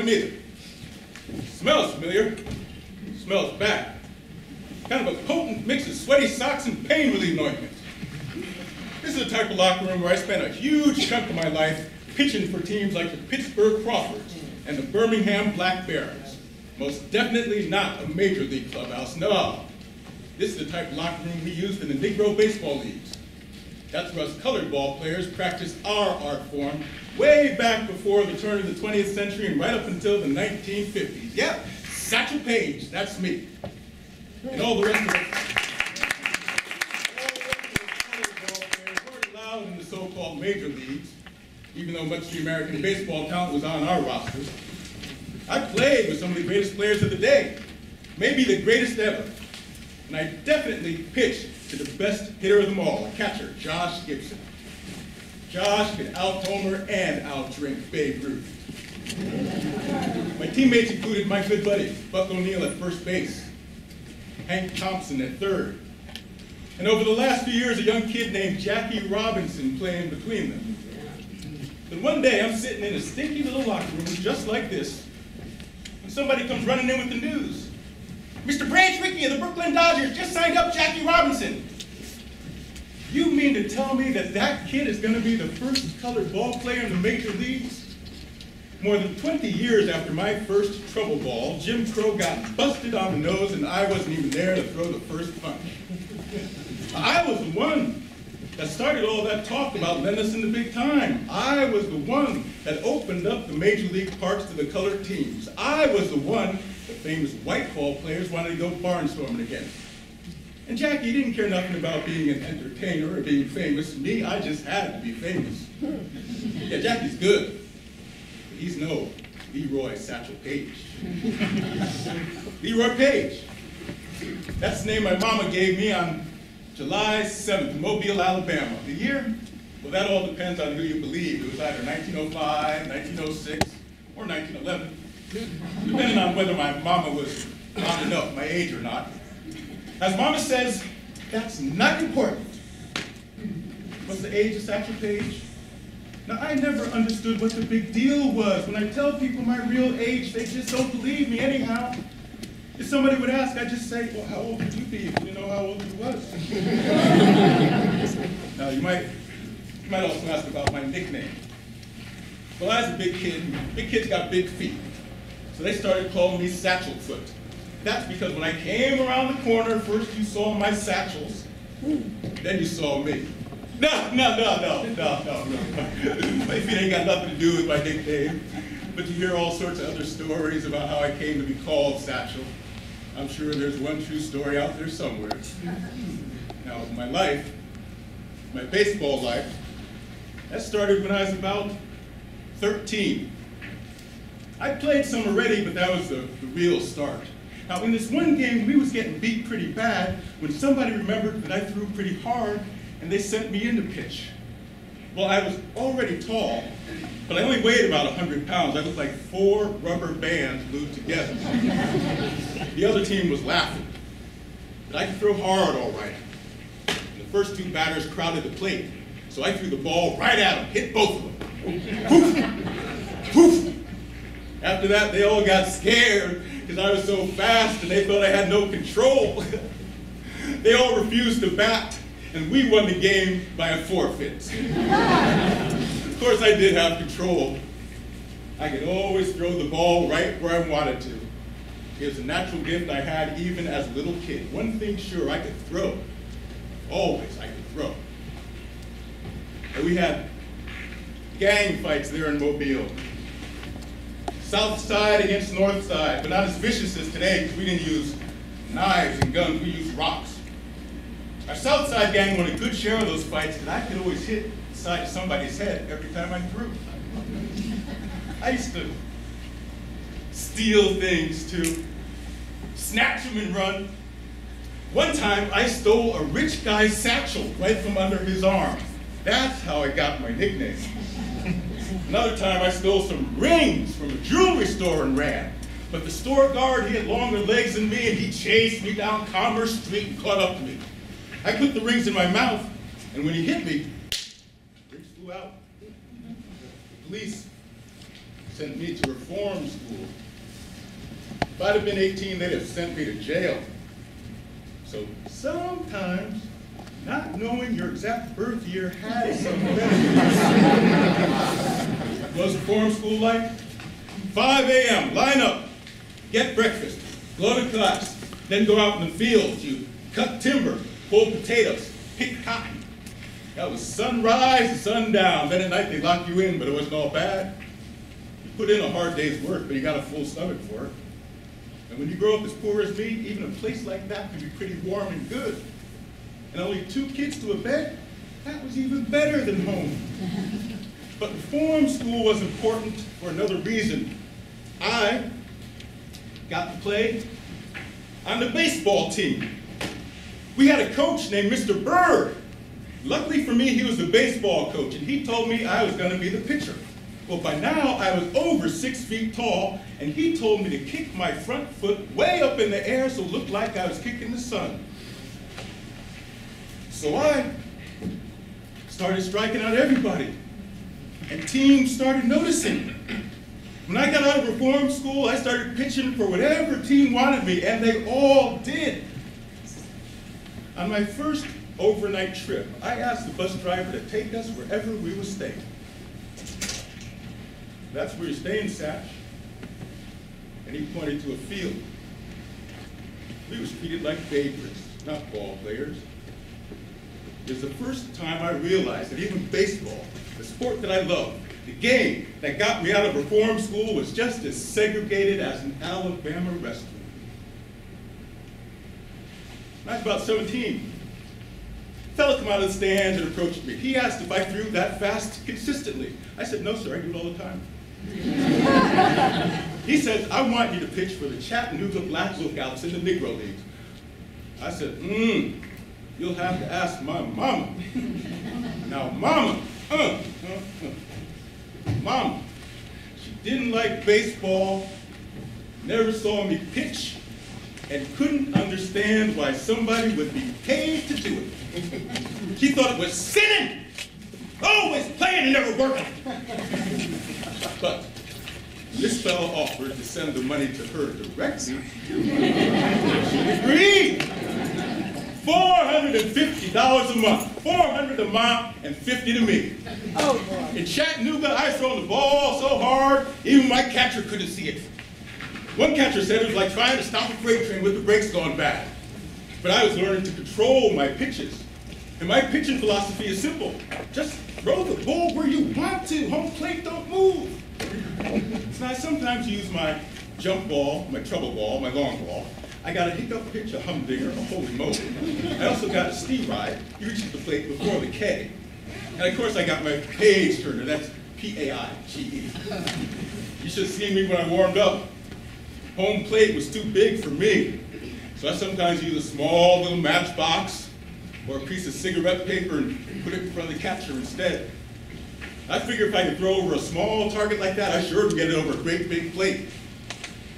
one either. Smells familiar. Smells bad. Kind of a potent mix of sweaty socks and pain relief ointment. This is the type of locker room where I spent a huge chunk of my life pitching for teams like the Pittsburgh Crawfords and the Birmingham Black Barons. Most definitely not a major league clubhouse, no. This is the type of locker room we used in the Negro baseball leagues. That's where us colored ball players practiced our art form way back before the turn of the 20th century and right up until the 1950s. Yeah, Satchel Paige, that's me. And all the rest of us, colored ball players weren't allowed in the so-called major leagues, even though much of the American baseball talent was on our rosters. I played with some of the greatest players of the day, maybe the greatest ever. And I definitely pitched to the best hitter of them all, a catcher, Josh Gibson. Josh could out-homer and out-drink Babe Ruth. My teammates included my good buddy, Buck O'Neill at first base, Hank Thompson at third, and over the last few years, a young kid named Jackie Robinson playing between them. Then one day, I'm sitting in a stinky little locker room just like this, and somebody comes running in with the news. Mr. Branch Rickey of the Brooklyn Dodgers just signed up Jackie Robinson. You mean to tell me that that kid is going to be the first colored ball player in the major leagues? More than 20 years after my first trouble ball, Jim Crow got busted on the nose and I wasn't even there to throw the first punch. I was the one that started all that talk about letting us in the big time. I was the one that opened up the major league parks to the colored teams. I was the one the famous Whitehall players wanted to go barnstorming again. And Jackie didn't care nothing about being an entertainer or being famous. Me, I just had to be famous. Yeah, Jackie's good, but he's no Leroy Satchel Paige. Leroy Paige. That's the name my mama gave me on July 7th in Mobile, Alabama. The year? Well, that all depends on who you believe. It was either 1905, 1906, or 1911. Depending on whether my mama was on enough, my age or not. As mama says, that's not important. What's the age of Satchel Paige? Now, I never understood what the big deal was. When I tell people my real age, they just don't believe me anyhow. If somebody would ask, I'd just say, well, how old would you be if you know how old you was? Now, you might also ask about my nickname. Well, I was a big kid. Big kids got big feet. So they started calling me Satchel Foot. That's because when I came around the corner, first you saw my satchels, then you saw me. No. My feet ain't got nothing to do with my nickname, but you hear all sorts of other stories about how I came to be called Satchel. I'm sure there's one true story out there somewhere. Now, my life, my baseball life, that started when I was about 13. I played some already, but that was the real start. Now, in this one game, we was getting beat pretty bad when somebody remembered that I threw pretty hard, and they sent me in to pitch. Well, I was already tall, but I only weighed about 100 pounds. I looked like 4 rubber bands glued together. The other team was laughing, but I could throw hard all right. And the first 2 batters crowded the plate, so I threw the ball right at them, hit both of them. Poof! Poof! After that, they all got scared because I was so fast and they thought I had no control. They all refused to bat, and we won the game by a forfeit. Of course, I did have control. I could always throw the ball right where I wanted to. It was a natural gift I had even as a little kid. One thing sure, I could throw. Always, I could throw. And we had gang fights there in Mobile. South side against north side, but not as vicious as today because we didn't use knives and guns, we used rocks. Our south side gang won a good share of those fights because I could always hit the side of somebody's head every time I threw. I used to steal things too, snatch them and run. One time I stole a rich guy's satchel right from under his arm. That's how I got my nickname. Another time I stole some rings from a jewelry store and ran. But the store guard, he had longer legs than me and he chased me down Commerce Street and caught up to me. I put the rings in my mouth and when he hit me, the rings flew out. The police sent me to reform school. If I'd have been 18, they'd have sent me to jail. So sometimes, not knowing your exact birth year has some benefits. What's reform school like? 5 a.m., line up, get breakfast, go to class, then go out in the fields. You cut timber, pull potatoes, pick cotton. That was sunrise to sundown. Then at night they locked you in, but it wasn't all bad. You put in a hard day's work, but you got a full stomach for it. And when you grow up as poor as me, even a place like that can be pretty warm and good. And only 2 kids to a bed, that was even better than home. But reform school was important for another reason. I got to play on the baseball team. We had a coach named Mr. Bird. Luckily for me, he was the baseball coach, and he told me I was going to be the pitcher. Well, by now, I was over 6 feet tall, and he told me to kick my front foot way up in the air so it looked like I was kicking the sun. So I started striking out everybody, and teams started noticing. When I got out of reform school, I started pitching for whatever team wanted me, and they all did. On my first overnight trip, I asked the bus driver to take us wherever we would stay. That's where you're staying, Satch. And he pointed to a field. We were treated like favorites, not ball players. It was the first time I realized that even baseball, the sport that I loved, the game that got me out of reform school, was just as segregated as an Alabama restaurant. When I was about 17, a fella came out of the stands and approached me. He asked if I threw that fast consistently. I said, no, sir, I do it all the time. He said, I want you to pitch for the Chattanooga Black Lookouts in the Negro Leagues. I said, you'll have to ask my mama. Now, mama, mama, she didn't like baseball, never saw me pitch, and couldn't understand why somebody would be paid to do it. She thought it was sinning, always playing and never working. But this fellow offered to send the money to her directly. She agreed. $450 a month, $400 a month, and $50 to me. Oh, boy. In Chattanooga, I was throwing the ball so hard, even my catcher couldn't see it. One catcher said it was like trying to stop a freight train with the brakes gone bad. But I was learning to control my pitches. And my pitching philosophy is simple. Just throw the ball where you want to. Home plate, don't move. So I sometimes use my jump ball, my trouble ball, my long ball. I got a hiccup pitch, a humdinger, a holy moly. I also got a steam ride. You reach the plate before the K. And of course I got my Paige turner, that's P-A-I-G-E. You should have seen me when I warmed up. Home plate was too big for me. So I sometimes use a small little matchbox or a piece of cigarette paper and put it in front of the catcher instead. I figure if I could throw over a small target like that, I sure would get it over a great big plate.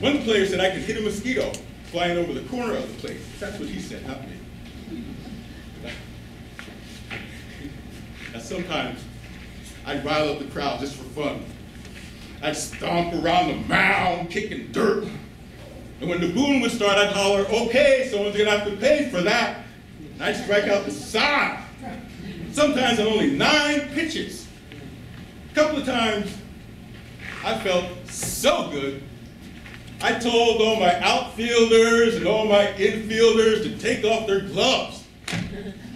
One player said I could hit a mosquito flying over the corner of the plate. That's what he said, not me. Now sometimes I'd rile up the crowd just for fun. I'd stomp around the mound, kicking dirt. And when the boom would start, I'd holler, okay, someone's gonna have to pay for that. And I'd strike out the sign. Sometimes on only 9 pitches. A couple of times, I felt so good, I told all my outfielders and all my infielders to take off their gloves,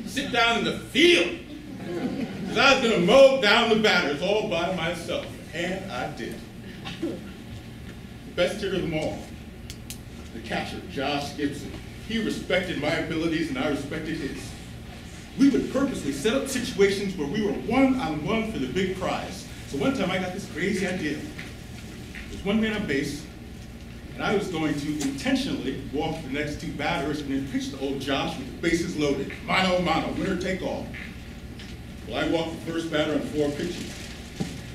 sit down in the field, because I was going to mow down the batters all by myself, and I did. The best hitter of them all, the catcher, Josh Gibson. He respected my abilities and I respected his. We would purposely set up situations where we were one-on-one for the big prize. So one time I got this crazy idea. There's one man on base, and I was going to intentionally walk the next 2 batters and then pitch to old Josh with the bases loaded. Mano a mano, winner take all. Well, I walked the first batter on 4 pitches.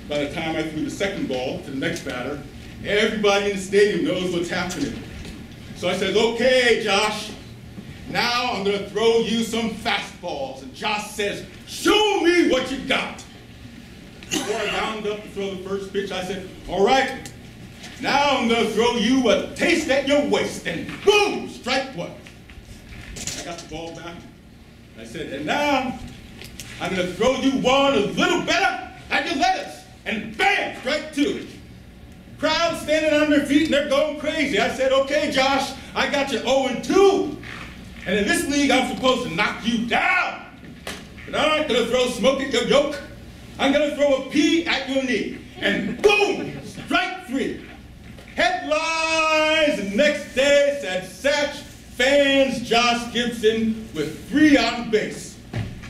By the time I threw the second ball to the next batter, everybody in the stadium knows what's happening. So I said, okay, Josh, now I'm going to throw you some fastballs. And Josh says, show me what you got. Before I wound up to throw the first pitch, I said, all right, now I'm going to throw you a taste at your waist. And boom, strike one. I got the ball back. I said, and now I'm going to throw you one a little better at your lettuce. And bam, strike two. Crowd standing on their feet and they're going crazy. I said, okay, Josh, I got you 0-2. And in this league, I'm supposed to knock you down. But I'm not going to throw smoke at your yoke. I'm going to throw a pea at your knee. And boom, strike three. Headlines the next day said, Satch fans Josh Gibson with 3 on base.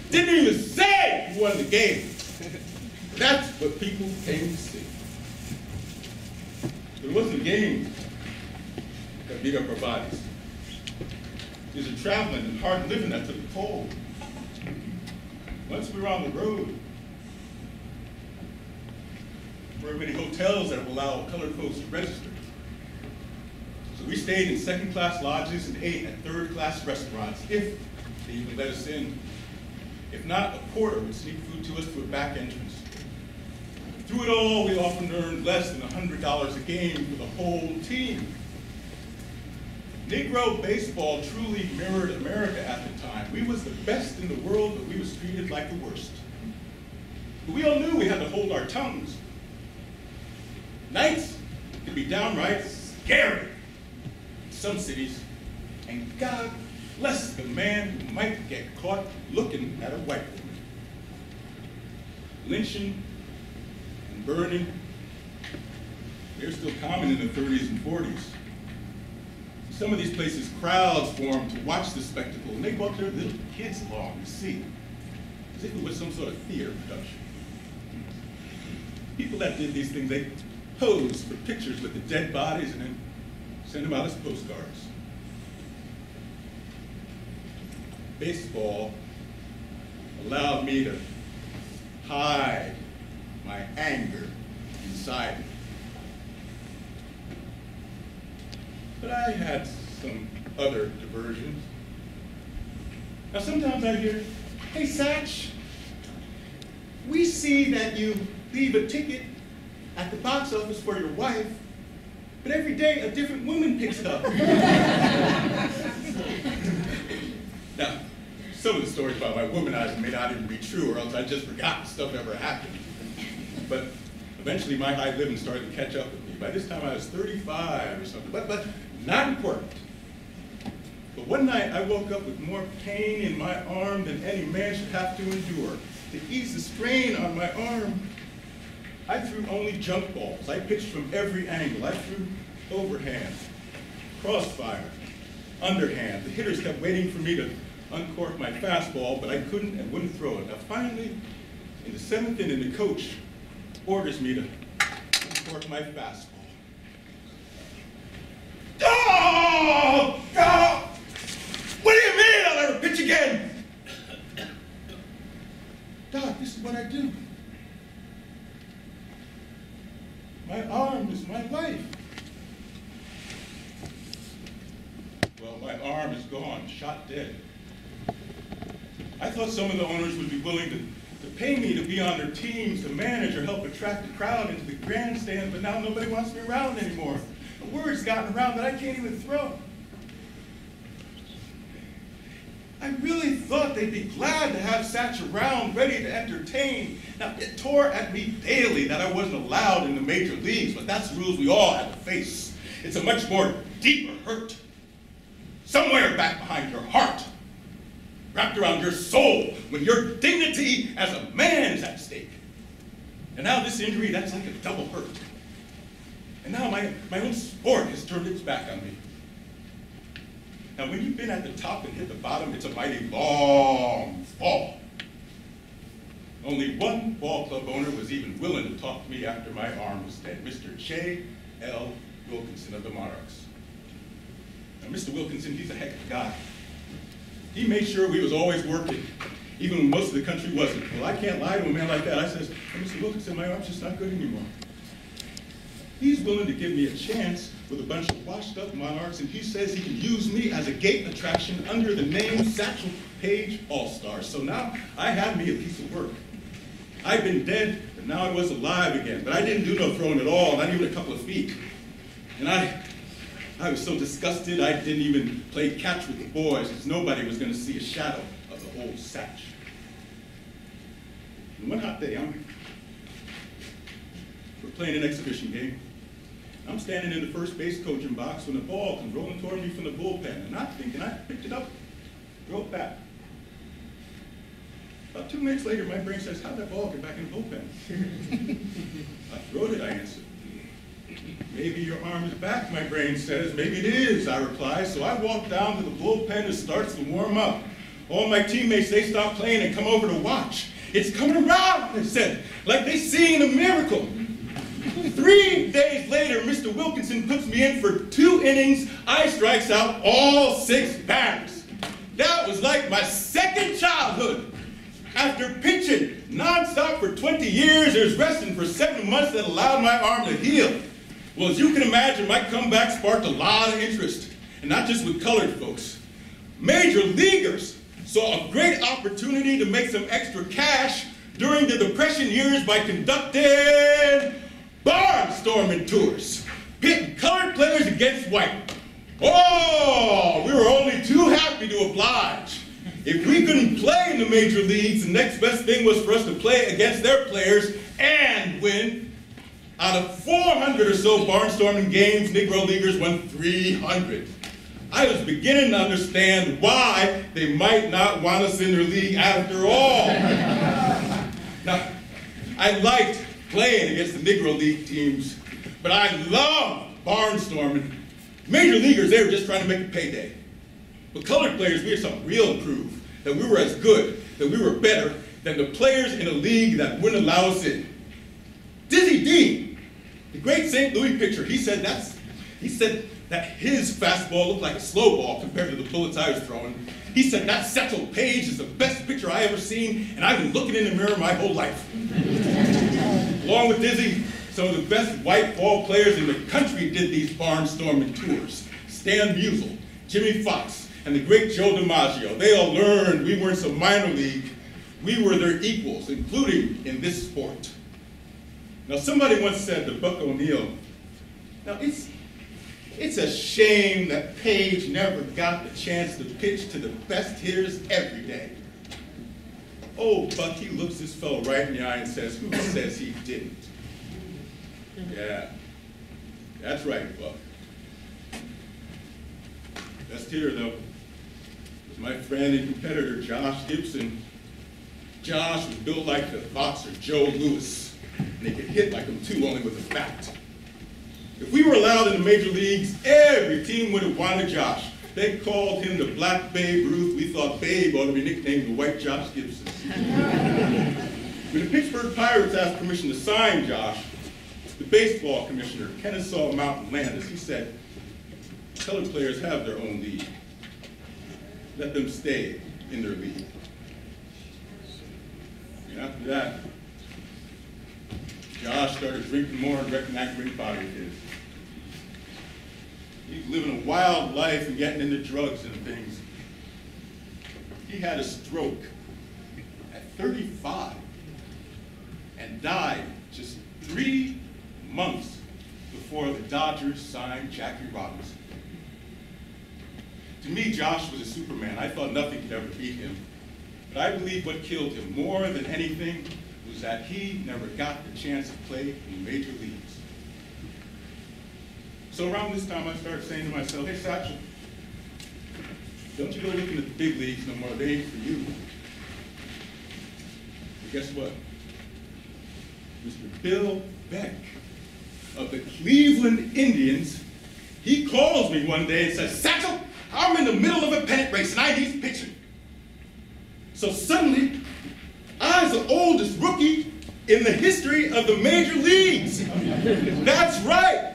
Didn't even say he won the game. That's what people came to see. It wasn't a game that beat up our bodies. It was a traveling and hard living that took a toll. Once we were on the road, there weren't many hotels that would allow colored folks to register. So we stayed in second-class lodges and ate at third-class restaurants, if they even let us in. If not, a porter would sneak food to us through a back entrance. Through it all, we often earned less than $100 a game for the whole team. Negro baseball truly mirrored America at the time. We was the best in the world, but we was treated like the worst. But we all knew we had to hold our tongues. Nights could be downright scary in some cities, and God bless the man who might get caught looking at a white woman. Lynching and burning, they're still common in the 30s and 40s. Some of these places, crowds formed to watch the spectacle, and they brought their little kids along to see, as if it was some sort of theater production. People that did these things, they posed for pictures with the dead bodies and then sent them out as postcards. Baseball allowed me to hide my anger inside me. But I had some other diversions. Now sometimes I hear, hey Satch, we see that you leave a ticket at the box office for your wife, but every day a different woman picks it up. Now, some of the stories about my womanizing may not even be true, or else I just forgot stuff ever happened. But eventually my high living started to catch up with me. By this time I was 35 or something, but not important. But one night I woke up with more pain in my arm than any man should have to endure. To ease the strain on my arm, I threw only junk balls. I pitched from every angle. I threw overhand, crossfire, underhand. The hitters kept waiting for me to uncork my fastball, but I couldn't and wouldn't throw it. Now finally, in the 7th inning, the coach orders me to uncork my fastball. Oh! Oh! What do you mean I'll never pitch again? Doc, this is what I do. My arm is my life. Well, my arm is gone, shot dead. I thought some of the owners would be willing to pay me to be on their teams, to manage or help attract the crowd into the grandstand, but now nobody wants me around anymore. The word's gotten around that I can't even throw. I really thought they'd be glad to have Satch around, ready to entertain. Now, it tore at me daily that I wasn't allowed in the major leagues, but that's the rules we all have to face. It's a much more deeper hurt. Somewhere back behind your heart, wrapped around your soul, when your dignity as a man is at stake. And now this injury, that's like a double hurt. And now my own sport has turned its back on me. Now, when you've been at the top and hit the bottom, it's a mighty long fall. Only one ball club owner was even willing to talk to me after my arm was dead, Mr. J.L. Wilkinson of the Monarchs. Now, Mr. Wilkinson, he's a heck of a guy. He made sure we was always working, even when most of the country wasn't. Well, I can't lie to a man like that. I says, hey, Mr. Wilkinson, my arm's just not good anymore. He's willing to give me a chance with a bunch of washed up monarchs, and he says he can use me as a gate attraction under the name Satchel Paige All-Star. So now I have me a piece of work. I'd been dead, but now I was alive again. But I didn't do no throwing at all, not even a couple of feet. And I was so disgusted, I didn't even play catch with the boys, because nobody was going to see a shadow of the old Satch. And one hot day, we're playing an exhibition game. I'm standing in the first base coaching box when the ball comes rolling toward me from the bullpen, and I'm thinking I picked it up, throw it back. About 2 minutes later, my brain says, how'd that ball get back in the bullpen? I throwed it, I answered. Maybe your arm is back, my brain says. Maybe it is, I reply. So I walk down to the bullpen and starts to warm up. All my teammates, they stop playing and come over to watch. It's coming around, they said, like they seen a miracle. 3 days later, Mr. Wilkinson puts me in for 2 innings. I strikes out all 6 batters. That was like my second childhood. After pitching nonstop for 20 years, there's resting for 7 months that allowed my arm to heal. Well, as you can imagine, my comeback sparked a lot of interest, and not just with colored folks. Major leaguers saw a great opportunity to make some extra cash during the Depression years by conducting barnstorming tours, pitting colored players against white. Oh, we were only too happy to oblige. If we couldn't play in the major leagues, the next best thing was for us to play against their players and win. Out of 400 or so barnstorming games, Negro Leaguers won 300. I was beginning to understand why they might not want us in their league after all. Now, I liked playing against the Negro League teams, but I loved barnstorming. Major leaguers, they were just trying to make a payday. But colored players, we had something real to prove, that we were as good, that we were better than the players in a league that wouldn't allow us in. Dizzy Dean, the great St. Louis pitcher, he said that his fastball looked like a slow ball compared to the bullets I was throwing. He said that Satchel Paige is the best pitcher I ever seen, and I've been looking in the mirror my whole life. Along with Dizzy, some of the best white ball players in the country did these barnstorming tours. Stan Musial, Jimmy Fox, and the great Joe DiMaggio. They all learned we weren't some minor league. We were their equals, including in this sport. Now, somebody once said to Buck O'Neill, now it's a shame that Paige never got the chance to pitch to the best hitters every day. Oh, Buck, he looks this fellow right in the eye and says, who says he didn't? Yeah, that's right, Buck. Best hitter, though, was my friend and competitor, Josh Gibson. Josh was built like the boxer Joe Louis. And they could hit like him too, only with a bat. If we were allowed in the major leagues, every team would have wanted Josh. They called him the Black Babe Ruth. We thought Babe ought to be nicknamed the White Josh Gibson. When the Pittsburgh Pirates asked permission to sign Josh, the baseball commissioner, Kennesaw Mountain Landis, he said, colored players have their own league. Let them stay in their league. And after that, Josh started drinking more and wrecking that great body of his. He was living a wild life and getting into drugs and things. He had a stroke at 35 and died just 3 months before the Dodgers signed Jackie Robinson. To me, Josh was a Superman. I thought nothing could ever beat him. But I believe what killed him more than anything was that he never got the chance to play in the major leagues. So around this time, I started saying to myself, hey, Satchel, don't you go looking at the big leagues no more. They ain't for you. But guess what? Mr. Bill Beck of the Cleveland Indians, he calls me one day and says, Satchel, I'm in the middle of a pennant race and I need pitching. So suddenly, I was the oldest rookie in the history of the major leagues. That's right.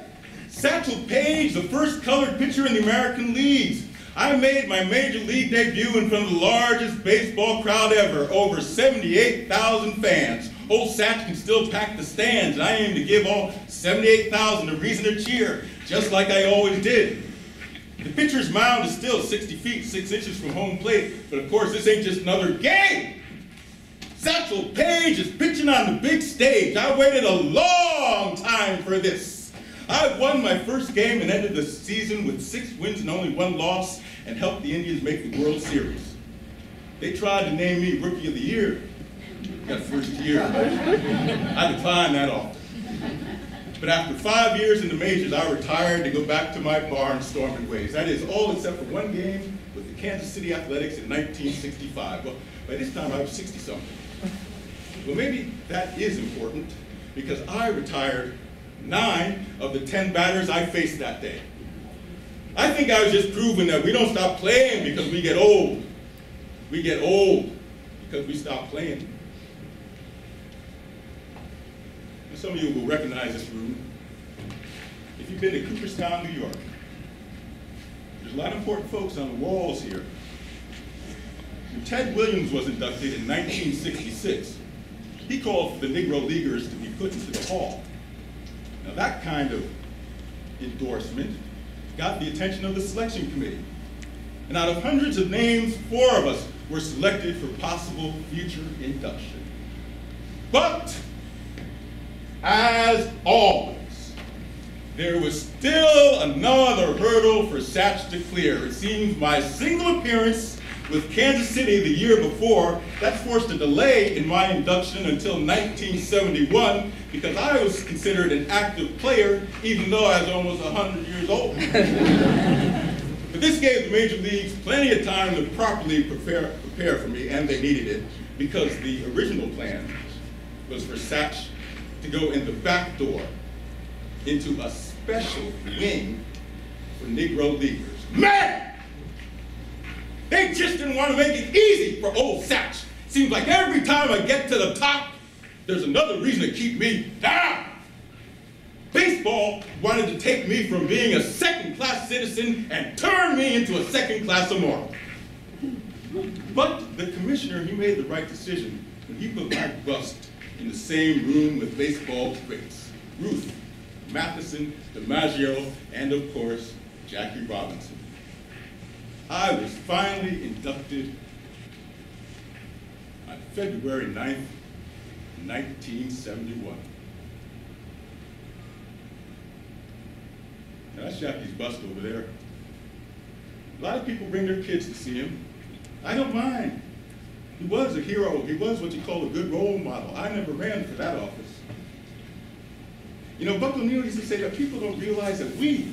Satchel Paige, the first colored pitcher in the American leagues. I made my major league debut in front of the largest baseball crowd ever, over 78,000 fans. Old Satch can still pack the stands, and I aim to give all 78,000 a reason to cheer, just like I always did. The pitcher's mound is still 60 feet, 6 inches from home plate, but of course this ain't just another game. Satchel Satchel Paige is pitching on the big stage. I waited a long time for this. I won my first game and ended the season with 6 wins and only 1 loss and helped the Indians make the World Series. They tried to name me Rookie of the Year that first year. I declined that offer. But after 5 years in the majors, I retired to go back to my barnstorming ways. That is all except for 1 game with the Kansas City Athletics in 1965. Well, by this time I was 60-something. Well, maybe that is important because I retired 9 of the 10 batters I faced that day. I think I was just proving that we don't stop playing because we get old. We get old because we stop playing. And some of you will recognize this room. If you've been to Cooperstown, New York, there's a lot of important folks on the walls here. When Ted Williams was inducted in 1966, he called for the Negro Leaguers to be put into the hall. Now that kind of endorsement got the attention of the selection committee. And out of hundreds of names, 4 of us were selected for possible future induction. But, as always, there was still another hurdle for Satch to clear. It seems my single appearance with Kansas City the year before, that forced a delay in my induction until 1971 because I was considered an active player even though I was almost 100 years old. But this gave the major leagues plenty of time to properly prepare for me, and they needed it because the original plan was for Satch to go in the back door into a special wing for Negro Leaguers. Man! They just didn't want to make it easy for old Satch. Seems like every time I get to the top, there's another reason to keep me down. Baseball wanted to take me from being a second-class citizen and turn me into a second-class immoral. But the commissioner, he made the right decision when he put my bust in the same room with baseball greats. Ruth, Matheson, DiMaggio, and of course, Jackie Robinson. I was finally inducted on February 9th, 1971. Now that's Jackie's bust over there. A lot of people bring their kids to see him. I don't mind. He was a hero. He was what you call a good role model. I never ran for that office. You know, Buck O'Neill used to say that people don't realize that we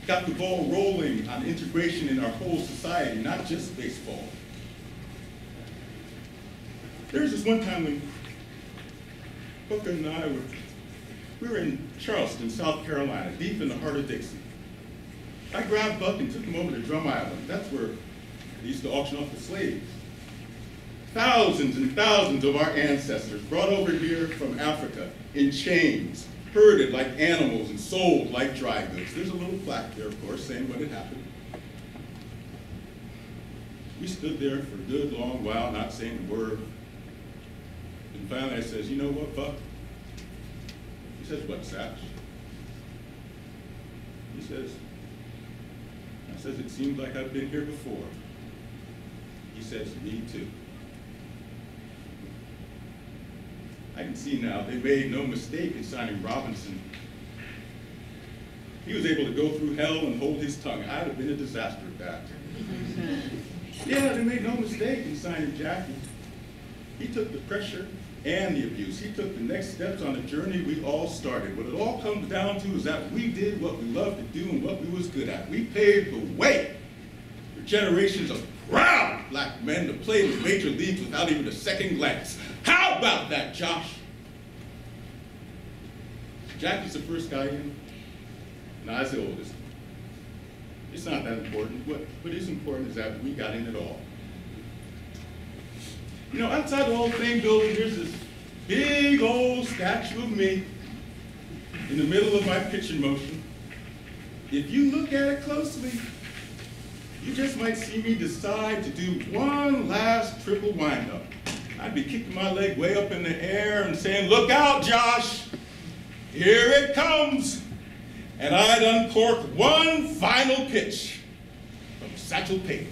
got the ball rolling on integration in our whole society, not just baseball. There was this one time when Booker and I were in Charleston, South Carolina, deep in the heart of Dixie. I grabbed Buck and took him over to Drum Island. That's where they used to auction off the slaves. Thousands and thousands of our ancestors brought over here from Africa in chains, herded like animals and sold like dry goods. There's a little plaque there, of course, saying what had happened. We stood there for a good long while, not saying a word. And finally I says, you know what, Buck? He says, what, Satch? He says, I says, it seems like I've been here before. He says, me too. I can see now they made no mistake in signing Robinson. He was able to go through hell and hold his tongue. I'd have been a disaster at that. Yeah, they made no mistake in signing Jackie. He took the pressure and the abuse. He took the next steps on the journey we all started. What it all comes down to is that we did what we loved to do and what we was good at. We paved the way for generations of proud black men to play in the major leagues without even a second glance. How about that, Josh? Jackie's the first guy in, and I was the oldest. It's not that important. What is important is that we got in it all. You know, outside the Hall of Fame building, there's this big old statue of me in the middle of my pitching motion. If you look at it closely, you just might see me decide to do one last triple windup. I'd be kicking my leg way up in the air and saying, look out, Josh, here it comes. And I'd uncork one final pitch from Satchel Paige.